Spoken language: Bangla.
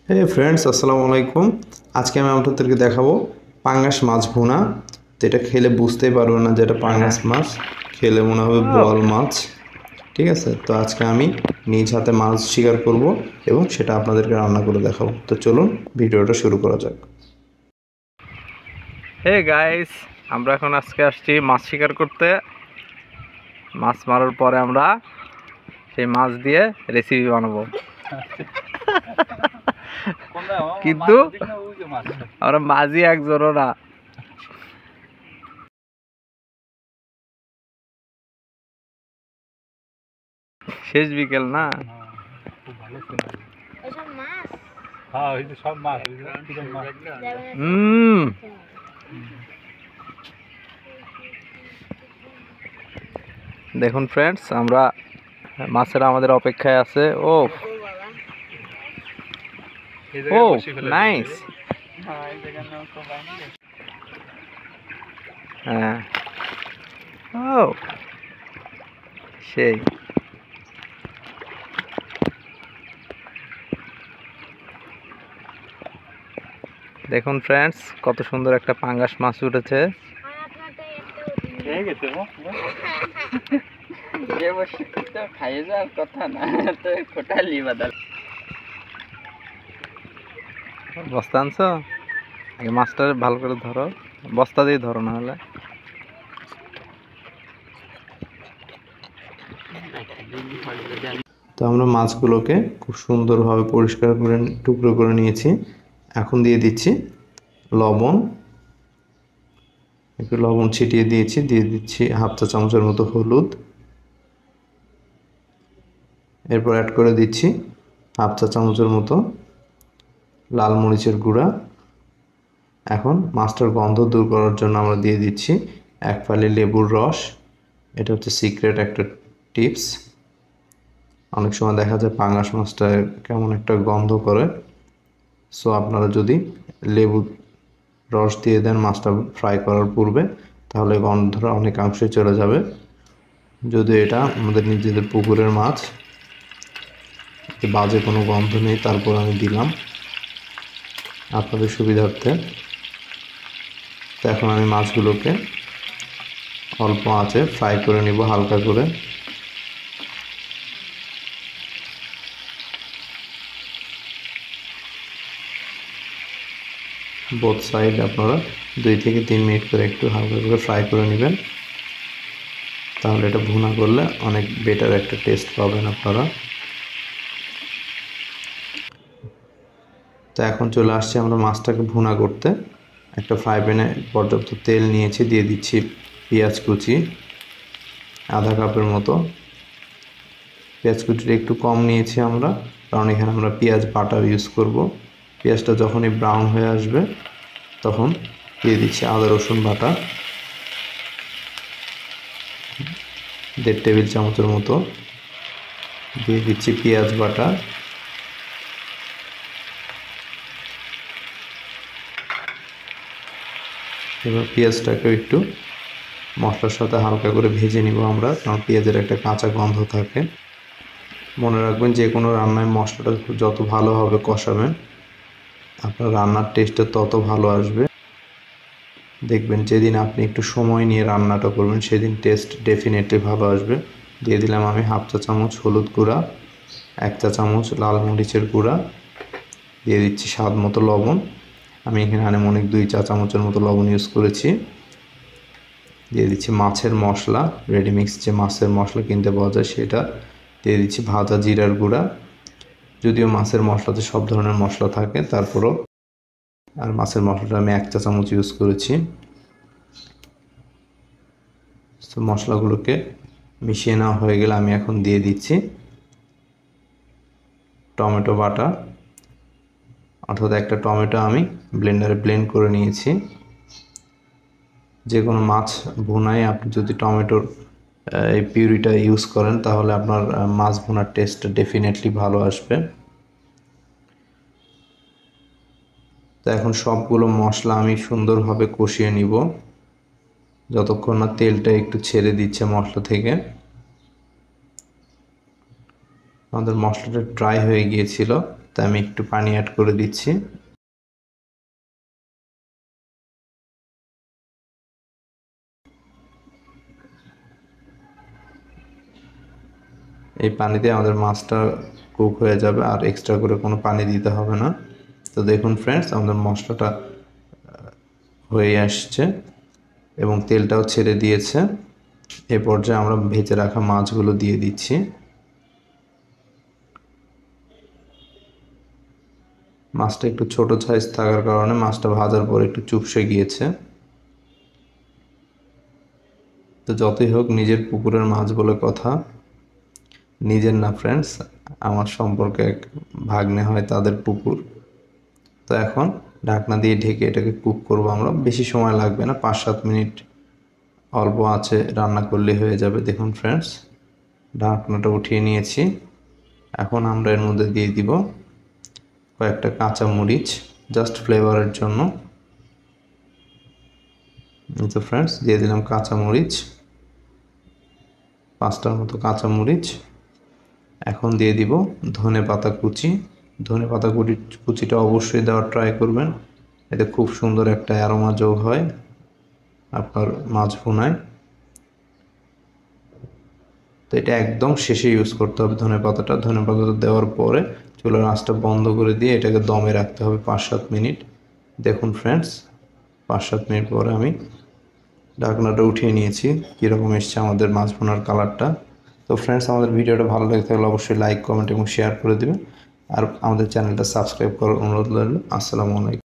হে ফ্রেন্ডস, আসসালামু আলাইকুম। আজকে আমি আপনাদেরকে দেখাবো পাঙ্গাস মাছ ভুনা। তো এটা খেলে বুঝতেই পারবেন না যে এটা পাঙ্গাস মাছ, খেলে মনে হবে বোয়াল মাছ। ঠিক আছে, তো আজকে আমি নিজ হাতে মাছ শিকার করব এবং সেটা আপনাদেরকে রান্না করে দেখাবো। তো চলুন ভিডিওটা শুরু করা যাক। হে গাইস, আমরা এখন আজকে আসছি মাছ শিকার করতে। মাছ মারার পরে আমরা সেই মাছ দিয়ে রেসিপি বানাবো। কিন্তু আমরা মাঝি একজনও না। শেষ বিকেল না। দেখুন ফ্রেন্ডস, আমরা মাছেরা আমাদের অপেক্ষায় আছে। ও ও নাইস। হ্যাঁ, ও সেই দেখুন ফ্রেন্ডস, কত সুন্দর একটা পাঙ্গাস মাছ উঠেছে। বস্তা আনছো? আগে মাছটা ভালো করে ধরো, বস্তা দিয়ে ধরো, না হলে তো আমরা মাছগুলোকে খুব সুন্দরভাবে পরিষ্কার করে টুকরো করে নিয়েছি। এখন দিয়ে দিচ্ছি লবণ, একটু লবণ ছিটিয়ে দিয়েছি। দিয়ে দিচ্ছি হাফ চা চামচের মতো হলুদ। এরপর অ্যাড করে দিচ্ছি হাফ চা চামচের মতো লাল মরিচের গুঁড়া। এখন মাছটার গন্ধ দূর করার জন্য আমরা দিয়ে দিচ্ছি এক ফালি লেবুর রস। এটা হচ্ছে সিক্রেট একটা টিপস। অনেক সময় দেখা যায় পাঙ্গাস মাছটা কেমন একটা গন্ধ করে, সো আপনারা যদি লেবু রস দিয়ে দেন মাছটা ফ্রাই করার পূর্বে, তাহলে গন্ধটা অনেকাংশে চলে যাবে। যদিও এটা আমাদের নিজেদের পুকুরের মাছ, বাজে কোনো গন্ধ নেই, তারপর আমি দিলাম আপনাদের সুবিধার্থে। তো এখন আমি মাছগুলোকে অল্প আঁচে ফ্রাই করে নিব হালকা করে। বোথ সাইড আপনারা 2 থেকে 3 মিনিট করে একটু হালকা করে ফ্রাই করে নেবেন, তাহলে এটা ভুনা করলে অনেক বেটার একটা টেস্ট পাবেন আপনারা। তো এখন চলে আসছে আমরা মাছটাকে ভুনা করতে। একটা ফ্রাই প্যানে পর্যাপ্ত তেল নিয়েছি, দিয়ে দিচ্ছি পেঁয়াজ কুচি আধা কাপের মতো। পেঁয়াজ কুচিটা একটু কম নিয়েছি আমরা, কারণ এখানে আমরা পেঁয়াজ বাটা ইউজ করব। পেঁয়াজটা যখনই ব্রাউন হয়ে আসবে তখন দিয়ে দিচ্ছি আদা রসুন বাটা 1.5 টেবিল চামচের মতো। দিয়ে দিচ্ছি পেঁয়াজ বাটা। এবার পেঁয়াজটাকে একটু মশলার সাথে হালকা করে ভেজে নিব আমরা, কারণ পেঁয়াজের একটা কাঁচা গন্ধ থাকে। মনে রাখবেন, যে কোনো রান্নায় মশলাটা যত ভালোভাবে কষাবেন আপনার রান্নার টেস্টটা তত ভালো আসবে। দেখবেন যেদিন আপনি একটু সময় নিয়ে রান্নাটা করবেন সেদিন টেস্ট ডেফিনেটলি ভালো আসবে। দিয়ে দিলাম আমি হাফ চা চামচ হলুদ গুঁড়া, 1 চা চামচ লাল মরিচের গুঁড়া, দিয়ে দিচ্ছি স্বাদ মতো লবণ। আমি এখানে আনুমানিক 2 চা চামচের মতো লবণ ইউজ করেছি। দিয়ে দিচ্ছি মাছের মশলা, রেডিমিক্স যে মাছের মশলা কিনতে পাওয়া যায় সেটা। দিয়ে দিচ্ছি ভাজা জিরার গুঁড়া। যদিও মাছের মশলাতে সব ধরনের মশলা থাকে, তারপরও আর মাছের মশলাটা আমি 1 চা চামচ ইউজ করেছি। তো মশলাগুলোকে মিশিয়ে নেওয়া হয়ে গেলে আমি এখন দিয়ে দিচ্ছি টমেটো বাটা, অর্থাৎ একটা টমেটো আমি ব্লেন্ডারে ব্লেন্ড করে নিয়েছি। যে কোনো মাছ ভুনায় আপনি যদি টমেটোর এই পিউরিটা ইউজ করেন তাহলে আপনার মাছ ভুনার টেস্ট ডেফিনেটলি ভালো আসবে। তো এখন সবগুলো মশলা আমি সুন্দরভাবে কষিয়ে নিব যতক্ষণ না তেলটা একটু ছেড়ে দিচ্ছে মশলা থেকে। আমাদের মশলাটা ড্রাই হয়ে গিয়েছিল, তো তাই আমি একটু পানি অ্যাড করে দিচ্ছি। এই পানিতে আমাদের মাছটা কুক হয়ে যাবে, আর এক্সট্রা করে কোনো পানি দিতে হবে না। তো দেখুন ফ্রেন্ডস, আমাদের মশলাটা হয়ে আসছে এবং তেলটাও ছেড়ে দিয়েছে। এ পর্যায়ে আমরা ভেজে রাখা মাছগুলো দিয়ে দিচ্ছি। মাছটা একটু ছোট সাইজ থাকার কারণে মাছটা ভাজার পর একটু চুপসে গিয়েছে। তো যতই হোক, নিজের পুকুরের মাছ বলে কথা। নিজের না ফ্রেন্ডস, আমার সম্পর্কে এক ভাগ্নে হয়, তাদের পুকুর। তো এখন ঢাকনা দিয়ে ঢেকে এটাকে কুক করব আমরা। বেশি সময় লাগবে না, 5-7 মিনিট অল্প আঁচে রান্না করলে হয়ে যাবে। দেখুন ফ্রেন্ডস, ঢাকনাটা উঠিয়ে নিয়েছি। এখন আমরা এর মধ্যে দিয়ে দিব কয়েকটা কাঁচা মরিচ, জাস্ট ফ্লেভারের জন্য। তো ফ্রেন্ডস, দিয়ে দিলাম কাঁচা মরিচ, 5টার মতো কাঁচা মরিচ। এখন দিয়ে দিব ধনেপাতা কুচি। ধনেপাতা কুচিটা অবশ্যই দেওয়ার ট্রাই করবেন, এতে খুব সুন্দর একটা অ্যারোমা যোগ হয় আপনার মাছ ভুনায়। তো এটা একদম শেষে ইউজ করতে হবে ধনেপাতাটা। ধনেপাতাটা দেওয়ার পরে চুলার আঁচটা বন্ধ করে দিয়ে এটাকে দমে রাখতে হবে 5-7 মিনিট। দেখুন ফ্রেন্ডস, 5-7 মিনিট পরে আমি ঢাকনাটা উঠিয়ে নিয়েছি। কীরকম এসছে আমাদের মাছ ভুনার কালারটা। তো ফ্রেন্ডস, আমাদের ভিডিওটা ভালো লেগে থাকলে অবশ্যই লাইক, কমেন্ট এবং শেয়ার করে দেবেন। আর আমাদের চ্যানেলটা সাবস্ক্রাইব করার অনুরোধ রইল। আসসালামু আলাইকুম।